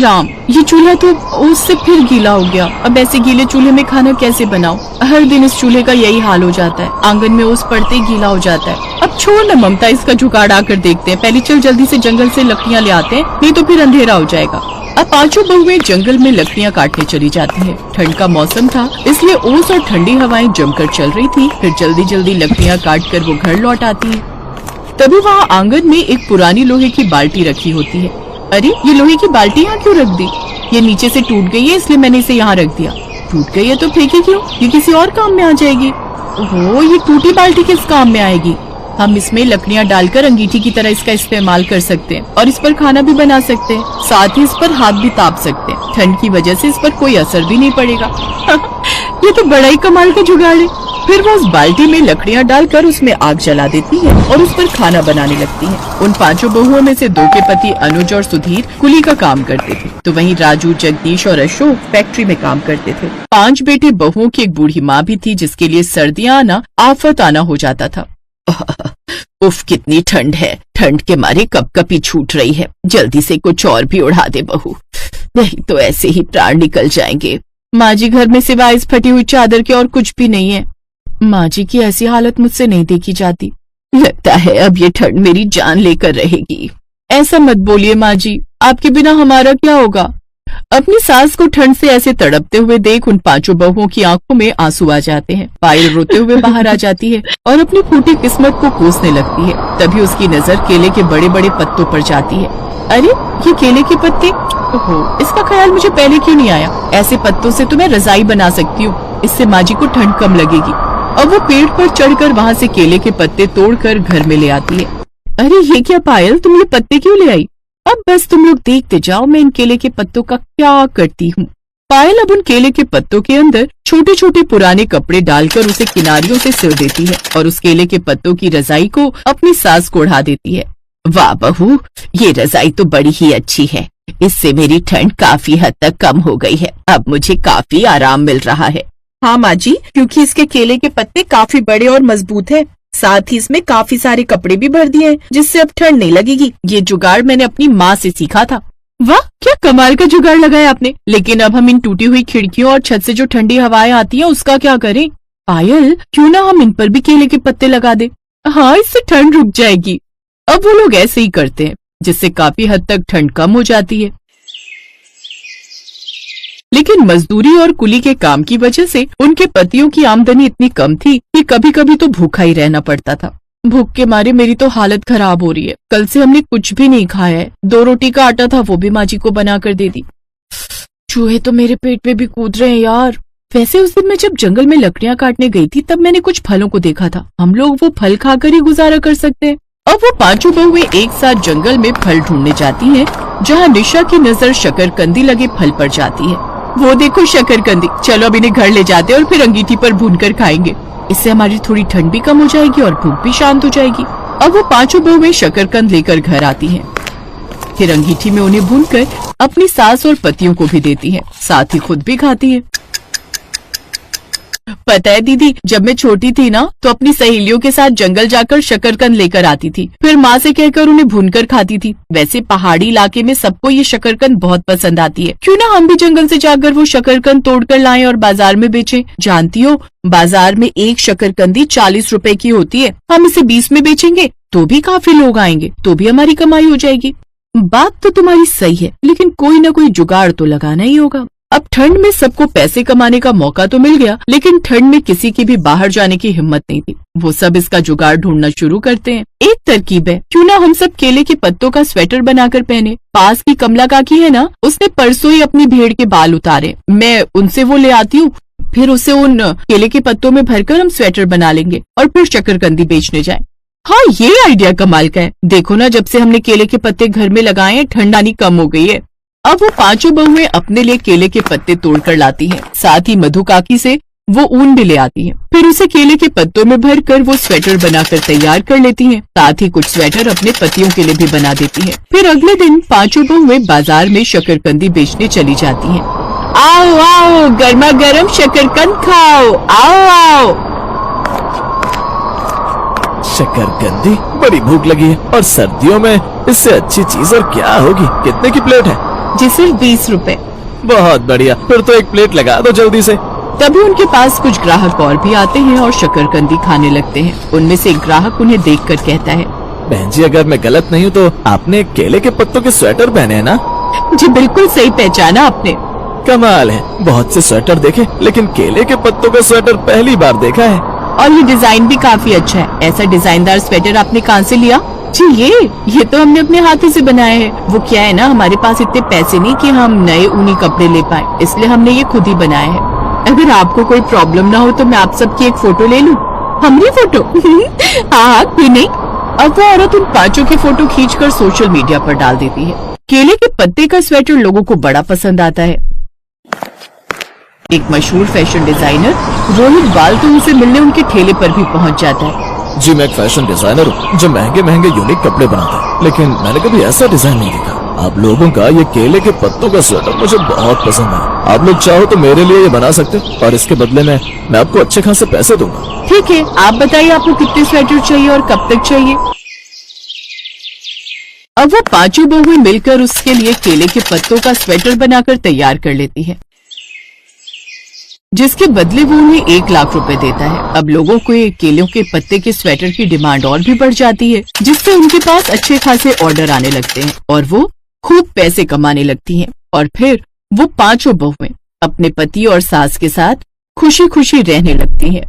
राम, ये चूल्हा तो उससे फिर गीला हो गया। अब ऐसे गीले चूल्हे में खाना कैसे बनाऊं? हर दिन इस चूल्हे का यही हाल हो जाता है। आंगन में ओस पड़ते ही गीला हो जाता है। अब छोड़ न ममता, इसका जुगाड़ आकर देखते हैं। पहले चल जल्दी से जंगल से लकड़ियाँ ले आते हैं, नहीं तो फिर अंधेरा हो जाएगा। अब पांचों बहुएं जंगल में लकड़ियाँ काटने चली जाती है। ठंड का मौसम था, इसलिए ओस और ठंडी हवाएं जमकर चल रही थी। फिर जल्दी जल्दी लकड़ियाँ काट कर वो घर लौट आती है। तभी वहाँ आंगन में एक पुरानी लोहे की बाल्टी रखी होती है। अरे, ये लोहे की बाल्टी यहाँ क्यों रख दी? ये नीचे से टूट गई है, इसलिए मैंने इसे यहाँ रख दिया। टूट गई है तो फेंकी क्यों? ये किसी और काम में आ जाएगी। ओहो, ये टूटी बाल्टी किस काम में आएगी? हम इसमें लकड़ियाँ डालकर अंगीठी की तरह इसका इस्तेमाल कर सकते हैं और इस पर खाना भी बना सकते हैं। साथ ही इस पर हाथ भी ताप सकते हैं। ठंड की वजह से इस पर कोई असर भी नहीं पड़ेगा। ये तो बड़ा ही कमाल का जुगाड़ है। फिर वो उस बाल्टी में लकड़ियाँ डालकर उसमें आग जला देती है और उस पर खाना बनाने लगती है। उन पांचों बहुओं में से दो के पति अनुज और सुधीर कुली का काम करते थे, तो वहीं राजू, जगदीश और अशोक फैक्ट्री में काम करते थे। 5 बेटे बहुओं की एक बूढ़ी माँ भी थी, जिसके लिए सर्दियाँ आना आफत आना हो जाता था। उफ, कितनी ठंड है। ठंड के मारे कपकपी छूट रही है। जल्दी से कुछ और भी उड़ा दे बहू, नहीं तो ऐसे ही प्राण निकल जाएंगे। माँ जी, घर में सिवाय इस फटी हुई चादर के और कुछ भी नहीं है। माँ जी की ऐसी हालत मुझसे नहीं देखी जाती। लगता है अब ये ठंड मेरी जान लेकर रहेगी। ऐसा मत बोलिए माँ जी, आपके बिना हमारा क्या होगा? अपनी सास को ठंड से ऐसे तड़पते हुए देख उन पांचों बहुओं की आंखों में आंसू आ जाते हैं। पायल रोते हुए बाहर आ जाती है और अपनी फूटी किस्मत को कोसने लगती है। तभी उसकी नजर केले के बड़े बड़े पत्तों पर जाती है। अरे, ये केले के पत्ते! ओहो, इसका ख्याल मुझे पहले क्यों नहीं आया? ऐसे पत्तों से तो मैं रजाई बना सकती हूँ। इससे माँ जी को ठंड कम लगेगी। अब वो पेड़ पर चढ़कर वहाँ से केले के पत्ते तोड़कर घर में ले आती है। अरे, ये क्या पायल, तुम ये पत्ते क्यों ले आई? अब बस तुम लोग देखते जाओ मैं इन केले के पत्तों का क्या करती हूँ। पायल अब उन केले के पत्तों के अंदर छोटे छोटे पुराने कपड़े डालकर उसे किनारियों से सिल देती है और उस केले के पत्तों की रजाई को अपनी सास को ओढ़ा देती है। वाह बहू, ये रजाई तो बड़ी ही अच्छी है। इससे मेरी ठंड काफी हद तक कम हो गई है। अब मुझे काफी आराम मिल रहा है। हाँ माँ जी, क्योंकि इसके केले के पत्ते काफी बड़े और मजबूत हैं। साथ ही इसमें काफी सारे कपड़े भी भर दिए हैं, जिससे अब ठंड नहीं लगेगी। ये जुगाड़ मैंने अपनी माँ से सीखा था। वाह, क्या कमाल का जुगाड़ लगाया आपने। लेकिन अब हम इन टूटी हुई खिड़कियों और छत से जो ठंडी हवाएं आती हैं, उसका क्या करें? पायल, क्यों ना हम इन पर भी केले के पत्ते लगा दे? हाँ, इससे ठंड रुक जाएगी। अब वो लोग ऐसे ही करते हैं, जिससे काफी हद तक ठंड कम हो जाती है। लेकिन मजदूरी और कुली के काम की वजह से उनके पतियों की आमदनी इतनी कम थी कि कभी कभी तो भूखा ही रहना पड़ता था। भूख के मारे मेरी तो हालत खराब हो रही है। कल से हमने कुछ भी नहीं खाया है। 2 रोटी का आटा था, वो भी माँ जी को बना कर दे दी। चूहे तो मेरे पेट में भी कूद रहे हैं यार। वैसे उस दिन मैं जब जंगल में लकड़ियाँ काटने गई थी, तब मैंने कुछ फलों को देखा था। हम लोग वो फल खाकर ही गुजारा कर सकते हैं। अब वो पांचों बहुएं एक साथ जंगल में फल ढूंढने जाती हैं, जहाँ निशा की नजर शकरकंदी लगे फल पर जाती है। वो देखो शकरकंदी, चलो अब इन्हें घर ले जाते हैं और फिर अंगीठी पर भूनकर खाएंगे। इससे हमारी थोड़ी ठंड भी कम हो जाएगी और भूख भी शांत हो जाएगी। अब वो पांचों बहुएं शकरकंद लेकर घर आती हैं। फिर अंगीठी में उन्हें भूनकर अपनी सास और पतियों को भी देती हैं, साथ ही खुद भी खाती हैं। पता है दीदी, जब मैं छोटी थी ना, तो अपनी सहेलियों के साथ जंगल जाकर शकरकंद लेकर आती थी। फिर माँ से कहकर उन्हें भूनकर खाती थी। वैसे पहाड़ी इलाके में सबको ये शकरकंद बहुत पसंद आती है। क्यों ना हम भी जंगल से जाकर वो शकरकंद तोड़कर लाएं और बाजार में बेचें। जानती हो, बाजार में एक शकरकंदी 40 रुपए की होती है। हम इसे 20 में बेचेंगे तो भी काफी लोग आएंगे, तो भी हमारी कमाई हो जाएगी। बात तो तुम्हारी सही है, लेकिन कोई न कोई जुगाड़ तो लगाना ही होगा। अब ठंड में सबको पैसे कमाने का मौका तो मिल गया, लेकिन ठंड में किसी की भी बाहर जाने की हिम्मत नहीं थी। वो सब इसका जुगाड़ ढूंढना शुरू करते हैं। एक तरकीब है, क्यों ना हम सब केले के पत्तों का स्वेटर बनाकर पहने। पास की कमला काकी है ना, उसने परसों ही अपनी भेड़ के बाल उतारे। मैं उनसे वो ले आती हूँ, फिर उसे उन केले के पत्तों में भरकर हम स्वेटर बना लेंगे और फिर शकरकंदी बेचने जाएं। हाँ, ये आइडिया कमाल का है। देखो ना, जब से हमने केले के पत्ते घर में लगाए हैं, ठंड आनी कम हो गई है। अब वो पांचों बहुएं अपने लिए केले के पत्ते तोड़कर लाती हैं। साथ ही मधु काकी से वो ऊन भी ले आती हैं। फिर उसे केले के पत्तों में भरकर वो स्वेटर बनाकर तैयार कर लेती हैं। साथ ही कुछ स्वेटर अपने पतियों के लिए भी बना देती हैं। फिर अगले दिन पांचों बहुएं बाजार में शकरकंदी बेचने चली जाती हैं। आओ आओ, गर्मा गर्म शकरकंद खाओ, आओ आओ। शकरकंदी, बड़ी भूख लगी है और सर्दियों में इससे अच्छी चीज और क्या होगी। कितने की प्लेट है? जी सिर्फ 20 रुपए। बहुत बढ़िया, फिर तो एक प्लेट लगा दो जल्दी से। तभी उनके पास कुछ ग्राहक और भी आते हैं और शकरकंदी खाने लगते हैं। उनमें से एक ग्राहक उन्हें देखकर कहता है, बहन जी अगर मैं गलत नहीं हूँ तो आपने केले के पत्तों के स्वेटर पहने हैं ना? जी बिल्कुल सही पहचाना आपने। कमाल है, बहुत से स्वेटर देखे लेकिन केले के पत्तों का स्वेटर पहली बार देखा है। और ये डिजाइन भी काफी अच्छा है। ऐसा डिजाइनदार स्वेटर आपने कहाँ से लिया? जी ये तो हमने अपने हाथों से बनाया है। वो क्या है ना, हमारे पास इतने पैसे नहीं कि हम नए ऊनी कपड़े ले पाए, इसलिए हमने ये खुद ही बनाया है। अगर आपको कोई प्रॉब्लम ना हो तो मैं आप सबकी एक फोटो ले लूं? हमारी फोटो? हाँ क्यों नहीं। अब वो औरत उन पांचों की फोटो खींचकर सोशल मीडिया पर डाल देती है। केले के पत्ते का स्वेटर लोगों को बड़ा पसंद आता है। एक मशहूर फैशन डिजाइनर रोहित बाल्टू से मिलने उनके ठेले पर भी पहुंच जाता है। जी मैं एक फैशन डिजाइनर हूँ जो महंगे महंगे यूनिक कपड़े बनाता है, लेकिन मैंने कभी ऐसा डिजाइन नहीं देखा। आप लोगों का ये केले के पत्तों का स्वेटर मुझे बहुत पसंद है। आप लोग चाहो तो मेरे लिए ये बना सकते और इसके बदले में मैं आपको अच्छे खासे पैसे दूंगा। ठीक है, आप बताइए आपको कितने स्वेटर चाहिए और कब तक चाहिए? अब वो पांचों बहुएं मिलकर उसके लिए केले के पत्तों का स्वेटर बनाकर तैयार कर लेती है, जिसके बदले वो उन्हें 1 लाख रुपए देता है। अब लोगों को ये केलों के पत्ते के स्वेटर की डिमांड और भी बढ़ जाती है, जिससे उनके पास अच्छे खासे ऑर्डर आने लगते हैं और वो खूब पैसे कमाने लगती हैं। और फिर वो पांचों बहुएं अपने पति और सास के साथ खुशी खुशी रहने लगती हैं।